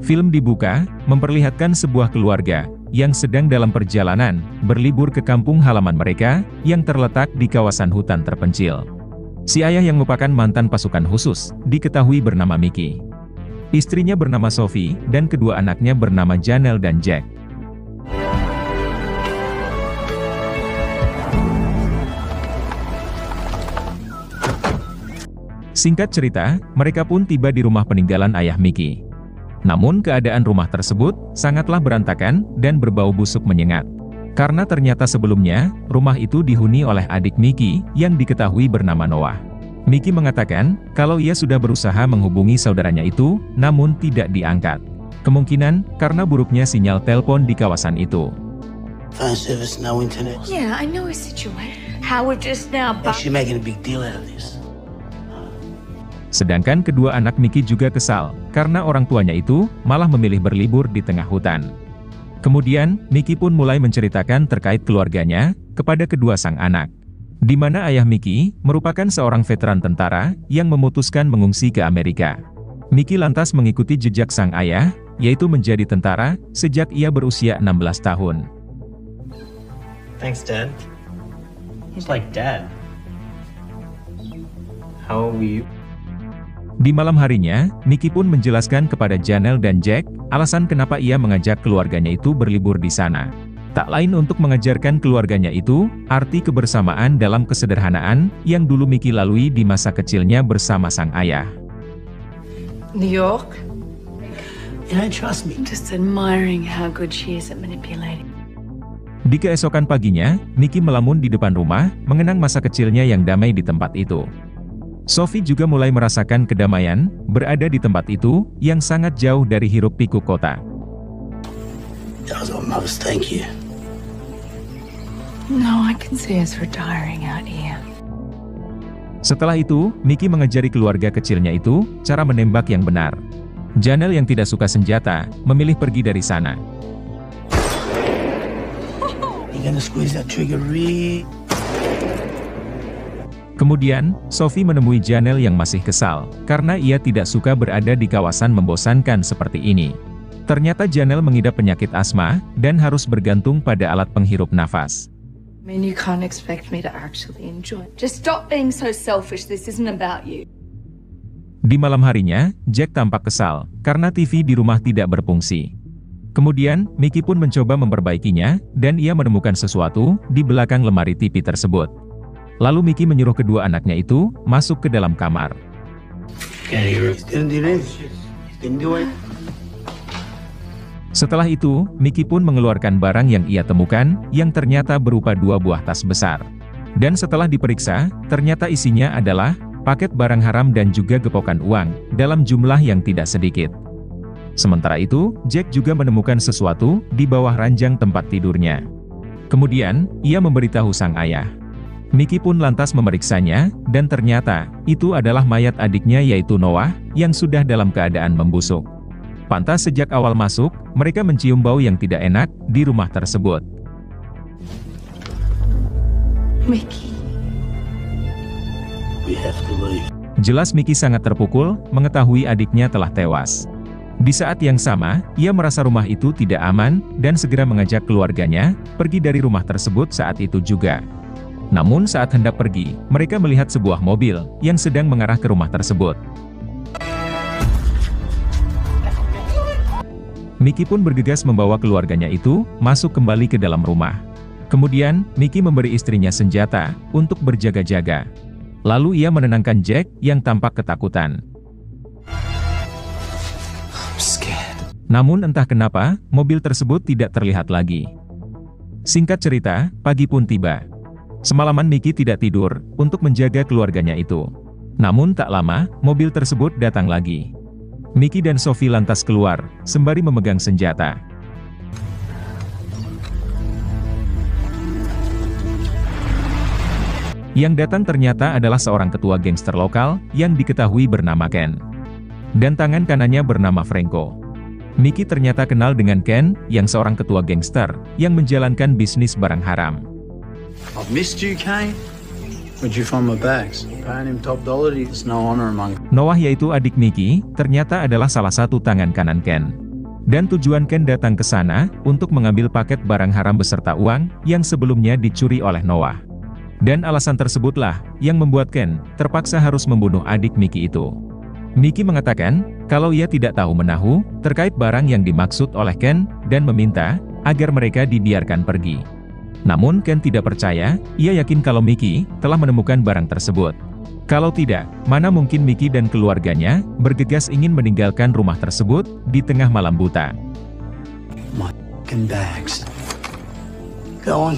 Film dibuka, memperlihatkan sebuah keluarga yang sedang dalam perjalanan berlibur ke kampung halaman mereka yang terletak di kawasan hutan terpencil. Si ayah yang merupakan mantan pasukan khusus diketahui bernama Mickey. Istrinya bernama Sophie dan kedua anaknya bernama Janelle dan Jack. Singkat cerita, mereka pun tiba di rumah peninggalan ayah Mickey. Namun keadaan rumah tersebut sangatlah berantakan dan berbau busuk menyengat. Karena ternyata sebelumnya, rumah itu dihuni oleh adik Mickey yang diketahui bernama Noah. Mickey mengatakan kalau ia sudah berusaha menghubungi saudaranya itu, namun tidak diangkat. Kemungkinan karena buruknya sinyal telepon di kawasan itu. Phone service, no internet. Yeah, I know his situation. Howard just now. She's making a big deal out of this. Sedangkan kedua anak Mickey juga kesal, karena orang tuanya itu malah memilih berlibur di tengah hutan. Kemudian, Mickey pun mulai menceritakan terkait keluarganya kepada kedua sang anak. Di mana ayah Mickey merupakan seorang veteran tentara yang memutuskan mengungsi ke Amerika. Mickey lantas mengikuti jejak sang ayah, yaitu menjadi tentara sejak ia berusia 16 tahun. Thanks, Dad. He's like Dad. How are you? Di malam harinya, Mickey pun menjelaskan kepada Janelle dan Jack, alasan kenapa ia mengajak keluarganya itu berlibur di sana. Tak lain untuk mengajarkan keluarganya itu, arti kebersamaan dalam kesederhanaan, yang dulu Mickey lalui di masa kecilnya bersama sang ayah. New York? You don't trust me. I'm just admiring how good she is at manipulating. Di keesokan paginya, Mickey melamun di depan rumah, mengenang masa kecilnya yang damai di tempat itu. Sophie juga mulai merasakan kedamaian, berada di tempat itu, yang sangat jauh dari hiruk-pikuk kota. Thank you. No, I can see us retiring out here. Setelah itu, Mickey mengajari keluarga kecilnya itu, cara menembak yang benar. Janelle yang tidak suka senjata, memilih pergi dari sana. You're gonna squeeze that trigger real. Kemudian, Sophie menemui Janelle yang masih kesal, karena ia tidak suka berada di kawasan membosankan seperti ini. Ternyata Janelle mengidap penyakit asma, dan harus bergantung pada alat penghirup nafas. I mean, you can't expect me to actually enjoy it. Just stop being so selfish, this isn't about you. Di malam harinya, Jack tampak kesal, karena TV di rumah tidak berfungsi. Kemudian, Mickey pun mencoba memperbaikinya, dan ia menemukan sesuatu di belakang lemari TV tersebut. Lalu Mickey menyuruh kedua anaknya itu masuk ke dalam kamar. Setelah itu, Mickey pun mengeluarkan barang yang ia temukan, yang ternyata berupa 2 buah tas besar. Dan setelah diperiksa, ternyata isinya adalah paket barang haram dan juga gepokan uang, dalam jumlah yang tidak sedikit. Sementara itu, Jack juga menemukan sesuatu di bawah ranjang tempat tidurnya. Kemudian, ia memberitahu sang ayah. Mickey pun lantas memeriksanya, dan ternyata, itu adalah mayat adiknya yaitu Noah, yang sudah dalam keadaan membusuk. Pantas sejak awal masuk, mereka mencium bau yang tidak enak di rumah tersebut. Mickey. We have to leave. Jelas Mickey sangat terpukul, mengetahui adiknya telah tewas. Di saat yang sama, ia merasa rumah itu tidak aman, dan segera mengajak keluarganya, pergi dari rumah tersebut saat itu juga. Namun saat hendak pergi, mereka melihat sebuah mobil yang sedang mengarah ke rumah tersebut. Mickey pun bergegas membawa keluarganya itu masuk kembali ke dalam rumah. Kemudian, Mickey memberi istrinya senjata untuk berjaga-jaga. Lalu ia menenangkan Jack yang tampak ketakutan. Namun entah kenapa, mobil tersebut tidak terlihat lagi. Singkat cerita, pagi pun tiba. Semalaman Mickey tidak tidur, untuk menjaga keluarganya itu. Namun tak lama, mobil tersebut datang lagi. Mickey dan Sophie lantas keluar, sembari memegang senjata. Yang datang ternyata adalah seorang ketua gangster lokal, yang diketahui bernama Ken. Dan tangan kanannya bernama Franco. Mickey ternyata kenal dengan Ken, yang seorang ketua gangster, yang menjalankan bisnis barang haram. I've missed you, Kane. Where'd you find my bags? Paying him top dollar, there's no honor among. Noah yaitu adik Mickey, ternyata adalah salah satu tangan kanan Ken. Dan tujuan Ken datang ke sana untuk mengambil paket barang haram beserta uang yang sebelumnya dicuri oleh Noah. Dan alasan tersebutlah yang membuat Ken terpaksa harus membunuh adik Mickey itu. Mickey mengatakan kalau ia tidak tahu menahu terkait barang yang dimaksud oleh Ken dan meminta agar mereka dibiarkan pergi. Namun Ken tidak percaya, ia yakin kalau Mickey telah menemukan barang tersebut. Kalau tidak, mana mungkin Mickey dan keluarganya bergegas ingin meninggalkan rumah tersebut di tengah malam buta. My f***ing bags. Go on.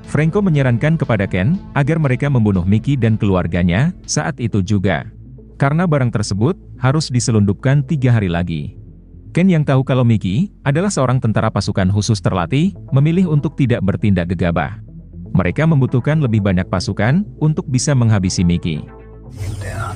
Franco menyarankan kepada Ken agar mereka membunuh Mickey dan keluarganya saat itu juga. Karena barang tersebut harus diselundupkan 3 hari lagi. Ken yang tahu kalau Mickey adalah seorang tentara pasukan khusus terlatih, memilih untuk tidak bertindak gegabah. Mereka membutuhkan lebih banyak pasukan untuk bisa menghabisi Mickey. Down.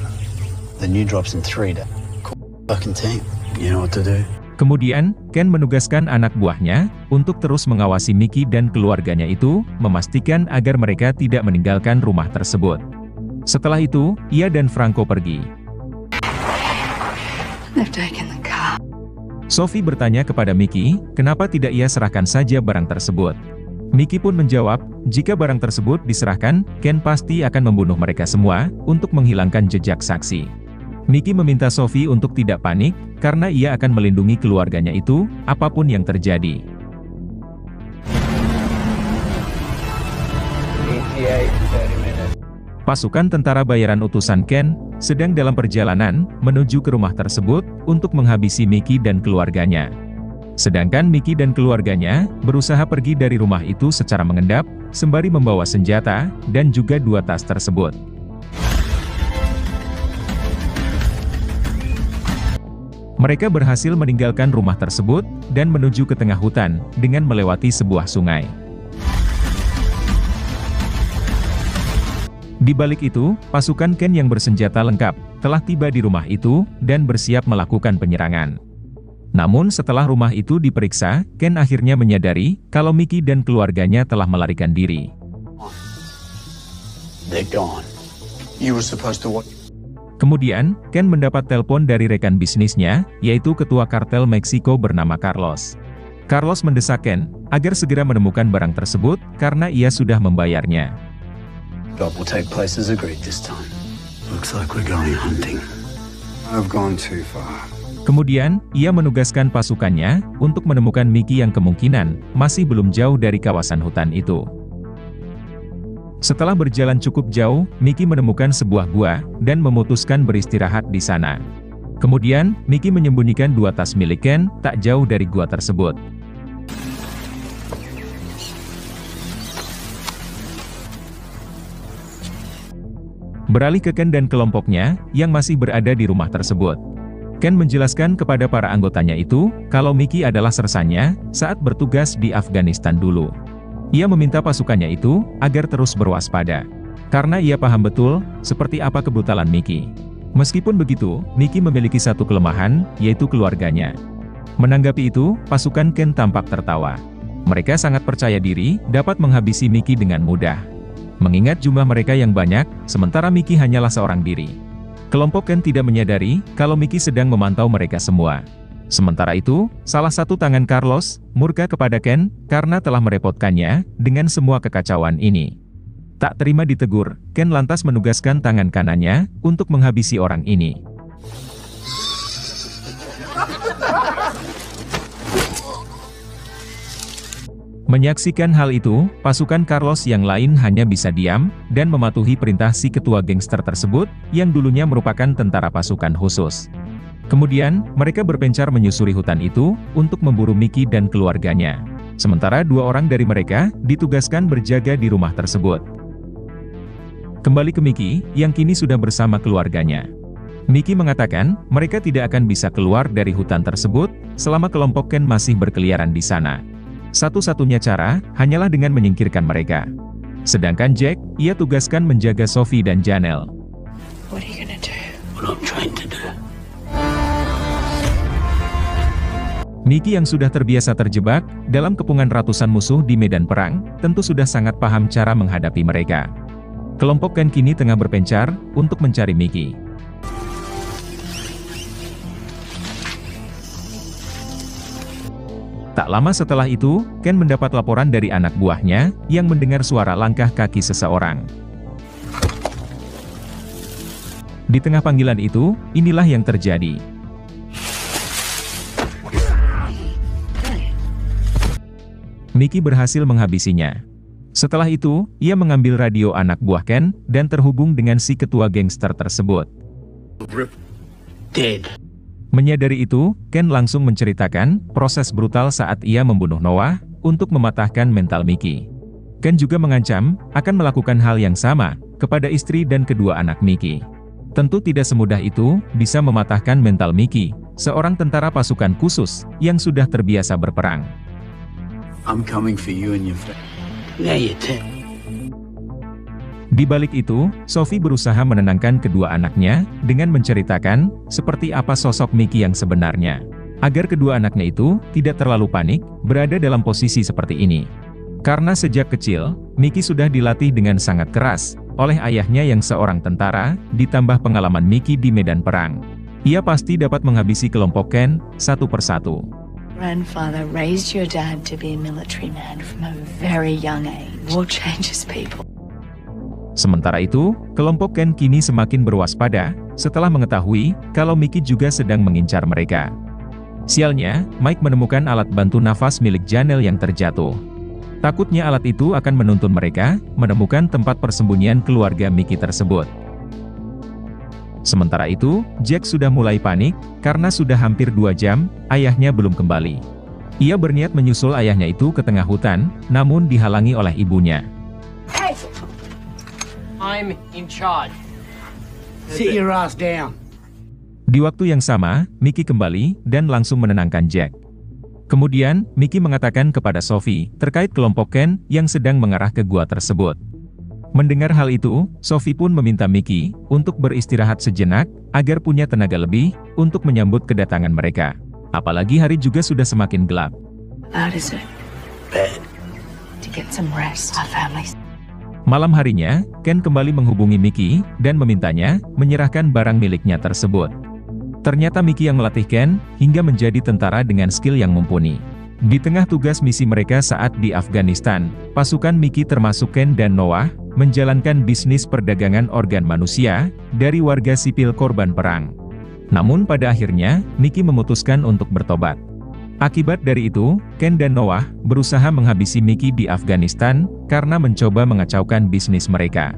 The new drops in 3 days. Call fucking team. You know what to do. Kemudian, Ken menugaskan anak buahnya untuk terus mengawasi Mickey dan keluarganya itu, memastikan agar mereka tidak meninggalkan rumah tersebut. Setelah itu, ia dan Franco pergi. They've taken the car. Sophie bertanya kepada Mickey, kenapa tidak ia serahkan saja barang tersebut. Mickey pun menjawab, jika barang tersebut diserahkan, Ken pasti akan membunuh mereka semua untuk menghilangkan jejak saksi. Mickey meminta Sophie untuk tidak panik, karena ia akan melindungi keluarganya itu, apapun yang terjadi. Pasukan tentara bayaran utusan Ken sedang dalam perjalanan menuju ke rumah tersebut untuk menghabisi Mickey dan keluarganya. Sedangkan Mickey dan keluarganya berusaha pergi dari rumah itu secara mengendap, sembari membawa senjata dan juga 2 tas tersebut. Mereka berhasil meninggalkan rumah tersebut dan menuju ke tengah hutan dengan melewati sebuah sungai. Di balik itu, pasukan Ken yang bersenjata lengkap telah tiba di rumah itu dan bersiap melakukan penyerangan. Namun setelah rumah itu diperiksa, Ken akhirnya menyadari kalau Mickey dan keluarganya telah melarikan diri. They're gone. You were supposed to watch. Kemudian, Ken mendapat telepon dari rekan bisnisnya, yaitu ketua kartel Meksiko bernama Carlos. Carlos mendesak Ken agar segera menemukan barang tersebut karena ia sudah membayarnya. Job will take place as agreed this time. Looks like we're going hunting. I've gone too far. Kemudian, ia menugaskan pasukannya untuk menemukan Mickey yang kemungkinan masih belum jauh dari kawasan hutan itu. Setelah berjalan cukup jauh, Mickey menemukan sebuah gua dan memutuskan beristirahat di sana. Kemudian, Mickey menyembunyikan 2 tas milik Ken tak jauh dari gua tersebut. Beralih ke Ken dan kelompoknya yang masih berada di rumah tersebut. Ken menjelaskan kepada para anggotanya itu kalau Mickey adalah sersannya saat bertugas di Afghanistan dulu. Ia meminta pasukannya itu agar terus berwaspada, karena ia paham betul seperti apa kebrutalan Mickey. Meskipun begitu, Mickey memiliki satu kelemahan, yaitu keluarganya. Menanggapi itu, pasukan Ken tampak tertawa. Mereka sangat percaya diri dapat menghabisi Mickey dengan mudah. Mengingat jumlah mereka yang banyak, sementara Mickey hanyalah seorang diri. Kelompok Ken tidak menyadari kalau Mickey sedang memantau mereka semua. Sementara itu, salah satu tangan Carlos murka kepada Ken karena telah merepotkannya dengan semua kekacauan ini. Tak terima ditegur, Ken lantas menugaskan tangan kanannya untuk menghabisi orang ini. Menyaksikan hal itu, pasukan Carlos yang lain hanya bisa diam dan mematuhi perintah si ketua gangster tersebut yang dulunya merupakan tentara pasukan khusus. Kemudian, mereka berpencar menyusuri hutan itu untuk memburu Mickey dan keluarganya. Sementara 2 orang dari mereka ditugaskan berjaga di rumah tersebut. Kembali ke Mickey, yang kini sudah bersama keluarganya. Mickey mengatakan mereka tidak akan bisa keluar dari hutan tersebut selama kelompok Ken masih berkeliaran di sana. Satu-satunya cara hanyalah dengan menyingkirkan mereka. Sedangkan Jack, ia tugaskan menjaga Sophie dan Janelle. What are you gonna do? What I'm trying to do. Mickey yang sudah terbiasa terjebak dalam kepungan ratusan musuh di medan perang, tentu sudah sangat paham cara menghadapi mereka. Kelompok Ken kini tengah berpencar untuk mencari Mickey. Tak lama setelah itu, Ken mendapat laporan dari anak buahnya, yang mendengar suara langkah kaki seseorang. Di tengah panggilan itu, inilah yang terjadi. Mickey berhasil menghabisinya. Setelah itu, ia mengambil radio anak buah Ken, dan terhubung dengan si ketua gangster tersebut. Dead. Menyadari itu, Ken langsung menceritakan proses brutal saat ia membunuh Noah, untuk mematahkan mental Mickey. Ken juga mengancam, akan melakukan hal yang sama, kepada istri dan kedua anak Mickey. Tentu tidak semudah itu, bisa mematahkan mental Mickey, seorang tentara pasukan khusus, yang sudah terbiasa berperang. I'm coming for you and your family. Now you're dead. Di balik itu, Sophie berusaha menenangkan kedua anaknya, dengan menceritakan, seperti apa sosok Mickey yang sebenarnya. Agar kedua anaknya itu, tidak terlalu panik, berada dalam posisi seperti ini. Karena sejak kecil, Mickey sudah dilatih dengan sangat keras, oleh ayahnya yang seorang tentara, ditambah pengalaman Mickey di medan perang. Ia pasti dapat menghabisi kelompok Ken, satu persatu. Grandfather raised your dad to be a military man from a very young age. War changes people. Sementara itu, kelompok Ken kini semakin berwaspada, setelah mengetahui, kalau Mickey juga sedang mengincar mereka. Sialnya, Mike menemukan alat bantu nafas milik Janelle yang terjatuh. Takutnya alat itu akan menuntun mereka, menemukan tempat persembunyian keluarga Mickey tersebut. Sementara itu, Jack sudah mulai panik, karena sudah hampir 2 jam, ayahnya belum kembali. Ia berniat menyusul ayahnya itu ke tengah hutan, namun dihalangi oleh ibunya. Hey! I'm in charge. Sit your ass down. Di waktu yang sama, Mickey kembali, dan langsung menenangkan Jack. Kemudian, Mickey mengatakan kepada Sophie, terkait kelompok Ken, yang sedang mengarah ke gua tersebut. Mendengar hal itu, Sophie pun meminta Mickey, untuk beristirahat sejenak, agar punya tenaga lebih, untuk menyambut kedatangan mereka. Apalagi hari juga sudah semakin gelap. How does it? Bad. To get some rest. Our families. Malam harinya, Ken kembali menghubungi Mickey, dan memintanya, menyerahkan barang miliknya tersebut. Ternyata Mickey yang melatih Ken, hingga menjadi tentara dengan skill yang mumpuni. Di tengah tugas misi mereka saat di Afghanistan, pasukan Mickey termasuk Ken dan Noah, menjalankan bisnis perdagangan organ manusia, dari warga sipil korban perang. Namun pada akhirnya, Mickey memutuskan untuk bertobat. Akibat dari itu, Ken dan Noah, berusaha menghabisi Mickey di Afghanistan, karena mencoba mengacaukan bisnis mereka.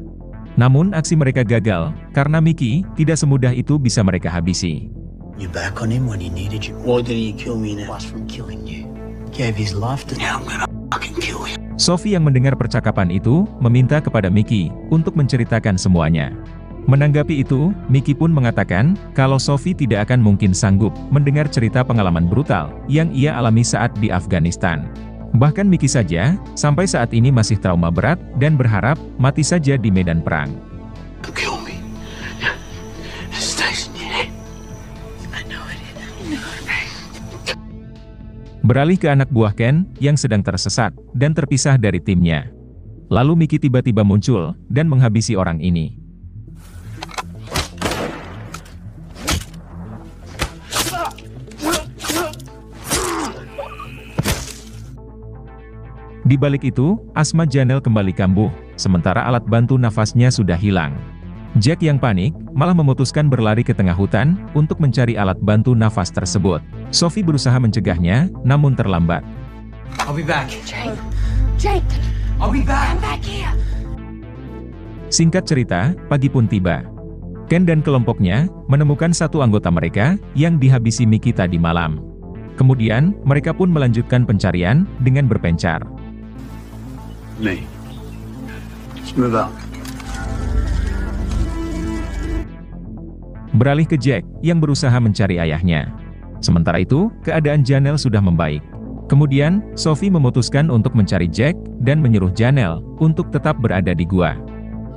Namun aksi mereka gagal, karena Mickey, tidak semudah itu bisa mereka habisi. You back on him when he needed you. Why did he kill me now? Plus from killing you. Gave his life to Now I'm gonna fucking kill him. Sophie yang mendengar percakapan itu, meminta kepada Mickey, untuk menceritakan semuanya. Menanggapi itu, Mickey pun mengatakan, kalau Sophie tidak akan mungkin sanggup, mendengar cerita pengalaman brutal, yang ia alami saat di Afghanistan. Bahkan Mickey saja, sampai saat ini masih trauma berat, dan berharap, mati saja di medan perang. Kill me. It stays in your head. I know it is. Beralih ke anak buah Ken, yang sedang tersesat, dan terpisah dari timnya. Lalu Mickey tiba-tiba muncul, dan menghabisi orang ini. Di balik itu, asma Janelle kembali kambuh, sementara alat bantu nafasnya sudah hilang. Jack yang panik, malah memutuskan berlari ke tengah hutan, untuk mencari alat bantu nafas tersebut. Sophie berusaha mencegahnya, namun terlambat. I'll be back. Jake! Jake! I'll be back. Come back here! Singkat cerita, pagi pun tiba. Ken dan kelompoknya, menemukan satu anggota mereka, yang dihabisi Mickey tadi malam. Kemudian, mereka pun melanjutkan pencarian, dengan berpencar. Me. Let's move out. Beralih ke Jack, yang berusaha mencari ayahnya. Sementara itu, keadaan Janelle sudah membaik. Kemudian, Sophie memutuskan untuk mencari Jack, dan menyuruh Janelle, untuk tetap berada di gua.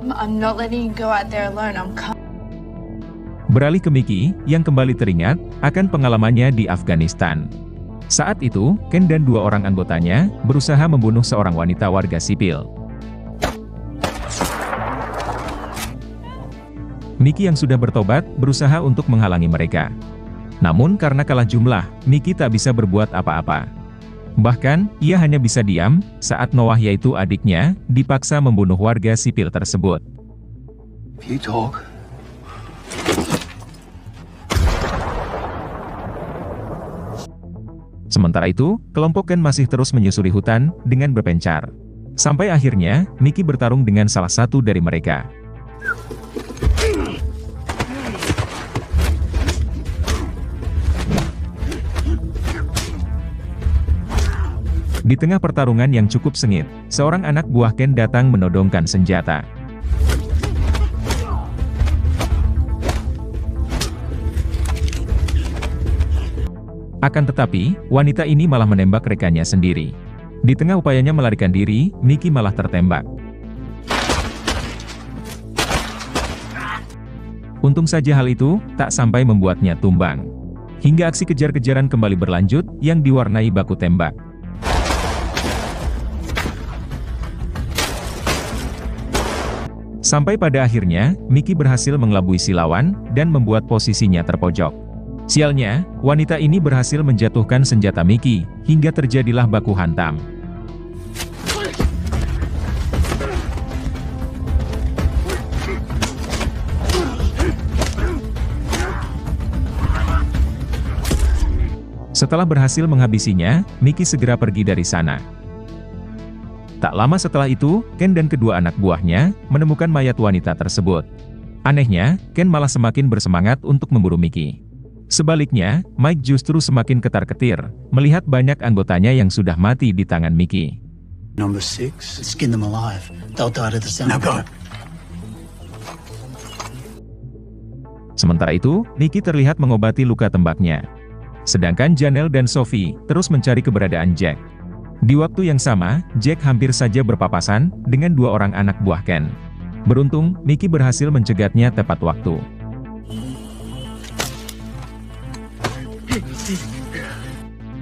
I'm not letting you go out there alone. I'm coming. Beralih ke Mickey, yang kembali teringat, akan pengalamannya di Afghanistan. Saat itu, Ken dan 2 orang anggotanya, berusaha membunuh seorang wanita warga sipil. Mickey yang sudah bertobat, berusaha untuk menghalangi mereka. Namun karena kalah jumlah, Mickey tak bisa berbuat apa-apa. Bahkan, ia hanya bisa diam saat Noah yaitu adiknya, dipaksa membunuh warga sipil tersebut. If you talk, Sementara itu, kelompok Ken masih terus menyusuri hutan dengan berpencar. Sampai akhirnya, Mickey bertarung dengan salah satu dari mereka. Di tengah pertarungan yang cukup sengit, seorang anak buah Ken datang menodongkan senjata. Akan tetapi, wanita ini malah menembak rekannya sendiri. Di tengah upayanya melarikan diri, Mickey malah tertembak. Untung saja hal itu tak sampai membuatnya tumbang. Hingga aksi kejar-kejaran kembali berlanjut yang diwarnai baku tembak. Sampai pada akhirnya, Mickey berhasil mengelabui si lawan dan membuat posisinya terpojok. Sialnya, wanita ini berhasil menjatuhkan senjata Mickey, hingga terjadilah baku hantam. Setelah berhasil menghabisinya, Mickey segera pergi dari sana. Tak lama setelah itu, Ken dan kedua anak buahnya menemukan mayat wanita tersebut. Anehnya, Ken malah semakin bersemangat untuk memburu Mickey. Sebaliknya, Mike justru semakin ketar-ketir, melihat banyak anggotanya yang sudah mati di tangan Mickey. Number 6, skin them alive. They'll die to the sound. now go. Sementara itu, Mickey terlihat mengobati luka tembaknya. Sedangkan Janelle dan Sophie terus mencari keberadaan Jack. Di waktu yang sama, Jack hampir saja berpapasan dengan dua orang anak buah Ken. Beruntung, Mickey berhasil mencegatnya tepat waktu.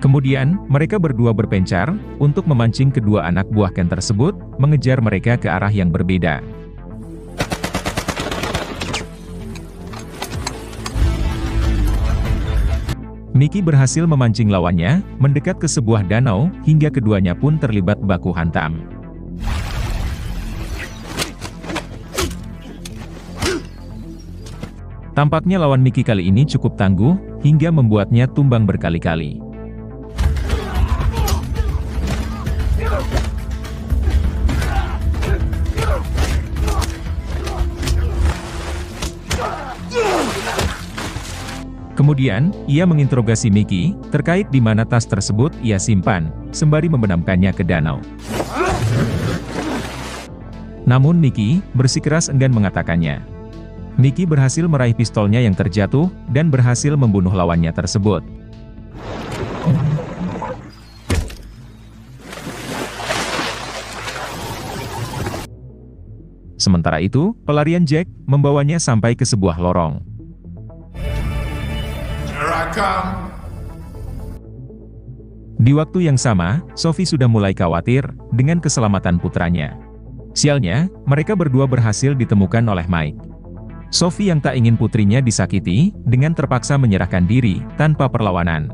Kemudian, mereka berdua berpencar untuk memancing kedua anak buah Ken tersebut, mengejar mereka ke arah yang berbeda. Mickey berhasil memancing lawannya, mendekat ke sebuah danau, hingga keduanya pun terlibat baku hantam. Tampaknya lawan Mickey kali ini cukup tangguh, hingga membuatnya tumbang berkali-kali. Kemudian, ia menginterogasi Mickey, terkait di mana tas tersebut ia simpan, sembari membenamkannya ke danau. Namun Mickey bersikeras enggan mengatakannya. Mickey berhasil meraih pistolnya yang terjatuh, dan berhasil membunuh lawannya tersebut. Sementara itu, pelarian Jack membawanya sampai ke sebuah lorong. Di waktu yang sama, Sophie sudah mulai khawatir dengan keselamatan putranya. Sialnya, mereka berdua berhasil ditemukan oleh Mike. Sophie yang tak ingin putrinya disakiti, dengan terpaksa menyerahkan diri tanpa perlawanan.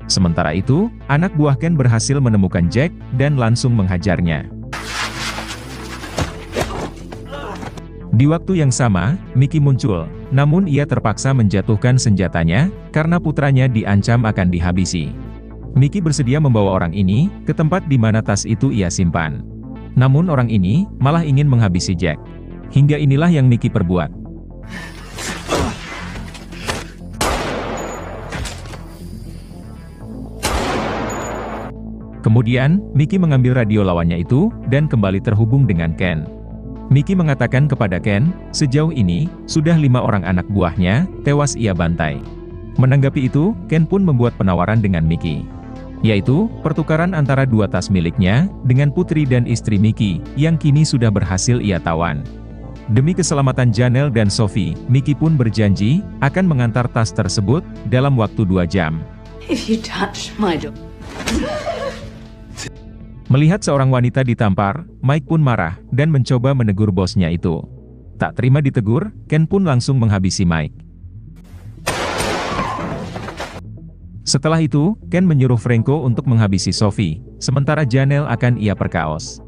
Sementara itu, anak buah Ken berhasil menemukan Jack dan langsung menghajarnya. Di waktu yang sama, Mickey muncul, namun ia terpaksa menjatuhkan senjatanya, karena putranya diancam akan dihabisi. Mickey bersedia membawa orang ini ke tempat di mana tas itu ia simpan. Namun orang ini malah ingin menghabisi Jack. Hingga inilah yang Mickey perbuat. Kemudian, Mickey mengambil radio lawannya itu, dan kembali terhubung dengan Ken. Mickey mengatakan kepada Ken, sejauh ini, sudah 5 orang anak buahnya tewas ia bantai. Menanggapi itu, Ken pun membuat penawaran dengan Mickey. Yaitu, pertukaran antara 2 tas miliknya, dengan putri dan istri Mickey, yang kini sudah berhasil ia tawan. Demi keselamatan Janelle dan Sophie, Mickey pun berjanji, akan mengantar tas tersebut, dalam waktu 2 jam. If you touch my daughter. Melihat seorang wanita ditampar, Mike pun marah, dan mencoba menegur bosnya itu. Tak terima ditegur, Ken pun langsung menghabisi Mike. Setelah itu, Ken menyuruh Franco untuk menghabisi Sophie, sementara Janelle akan ia perkaos.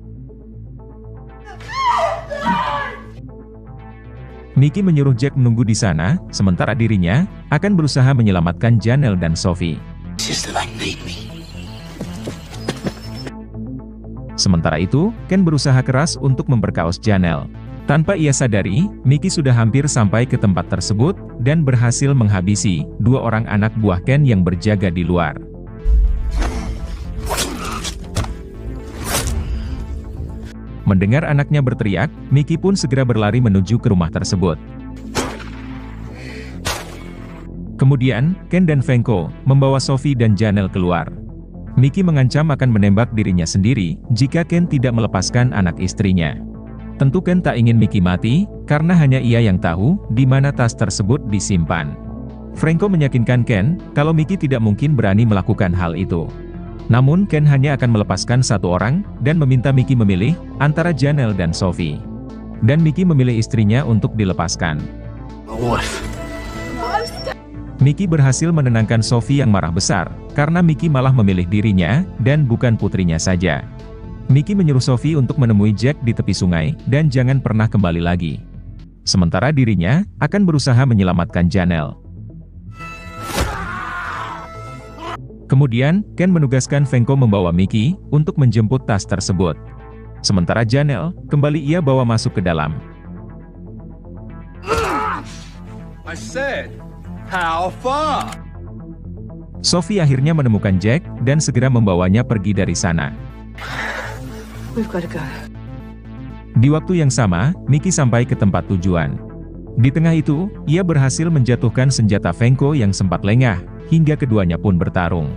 Mickey menyuruh Jack menunggu di sana, sementara dirinya akan berusaha menyelamatkan Janelle dan Sophie. Sementara itu, Ken berusaha keras untuk memperkaos Janelle. Tanpa ia sadari, Mickey sudah hampir sampai ke tempat tersebut, dan berhasil menghabisi dua orang anak buah Ken yang berjaga di luar. Mendengar anaknya berteriak, Mickey pun segera berlari menuju ke rumah tersebut. Kemudian, Ken dan Franco membawa Sophie dan Janelle keluar. Mickey mengancam akan menembak dirinya sendiri jika Ken tidak melepaskan anak istrinya. Tentu Ken tak ingin Mickey mati, karena hanya ia yang tahu di mana tas tersebut disimpan. Franco meyakinkan Ken kalau Mickey tidak mungkin berani melakukan hal itu. Namun Ken hanya akan melepaskan satu orang, dan meminta Mickey memilih antara Janelle dan Sophie. Dan Mickey memilih istrinya untuk dilepaskan. Mickey berhasil menenangkan Sophie yang marah besar, karena Mickey malah memilih dirinya, dan bukan putrinya saja. Mickey menyuruh Sophie untuk menemui Jack di tepi sungai, dan jangan pernah kembali lagi. Sementara dirinya akan berusaha menyelamatkan Janelle. Kemudian, Ken menugaskan Franco membawa Mickey untuk menjemput tas tersebut. Sementara Janelle, kembali ia bawa masuk ke dalam. I said, how far? Sophie akhirnya menemukan Jack, dan segera membawanya pergi dari sana. We've got to go. Di waktu yang sama, Mickey sampai ke tempat tujuan. Di tengah itu, ia berhasil menjatuhkan senjata Franco yang sempat lengah, hingga keduanya pun bertarung.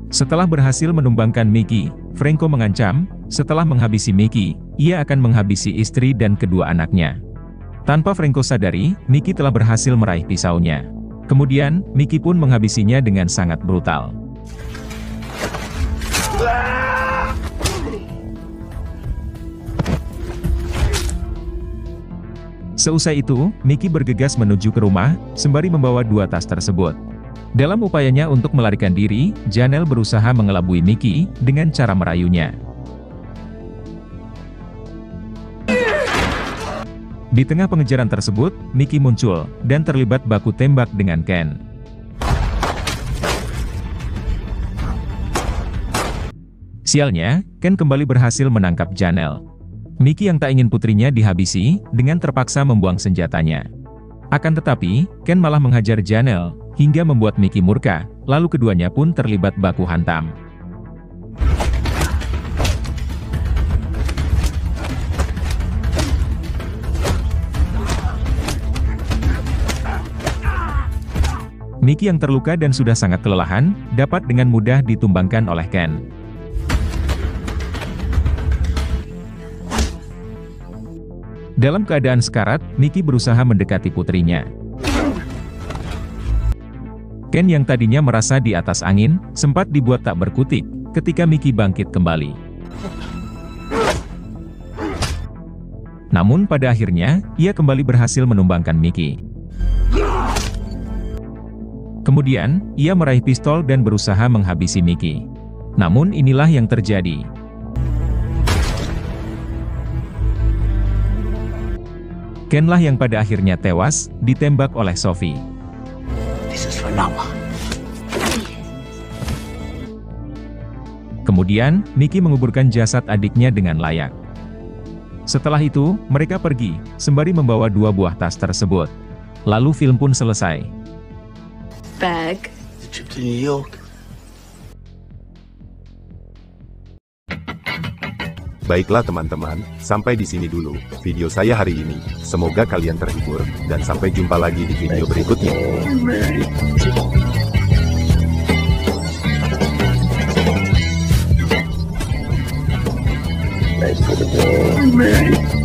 Setelah berhasil menumbangkan Mickey, Franco mengancam, setelah menghabisi Mickey, ia akan menghabisi istri dan kedua anaknya. Tanpa Franco sadari, Mickey telah berhasil meraih pisaunya. Kemudian, Mickey pun menghabisinya dengan sangat brutal. Seusai itu, Mickey bergegas menuju ke rumah, sembari membawa dua tas tersebut. Dalam upayanya untuk melarikan diri, Janelle berusaha mengelabui Mickey dengan cara merayunya. Di tengah pengejaran tersebut, Mickey muncul, dan terlibat baku tembak dengan Ken. Sialnya, Ken kembali berhasil menangkap Janelle. Mickey yang tak ingin putrinya dihabisi, dengan terpaksa membuang senjatanya. Akan tetapi, Ken malah menghajar Janelle, hingga membuat Mickey murka, lalu keduanya pun terlibat baku hantam. Mickey yang terluka dan sudah sangat kelelahan, dapat dengan mudah ditumbangkan oleh Ken. Dalam keadaan sekarat, Mickey berusaha mendekati putrinya. Ken yang tadinya merasa di atas angin, sempat dibuat tak berkutik, ketika Mickey bangkit kembali. Namun pada akhirnya, ia kembali berhasil menumbangkan Mickey. Kemudian, ia meraih pistol dan berusaha menghabisi Mickey. Namun inilah yang terjadi. Kenlah yang pada akhirnya tewas, ditembak oleh Sophie. This is for Nama. Kemudian, Mickey menguburkan jasad adiknya dengan layak. Setelah itu, mereka pergi, sembari membawa dua buah tas tersebut. Lalu film pun selesai. Bag. The trip to New York. Baiklah teman-teman, sampai di sini dulu video saya hari ini. Semoga kalian terhibur, dan sampai jumpa lagi di video berikutnya. Mary.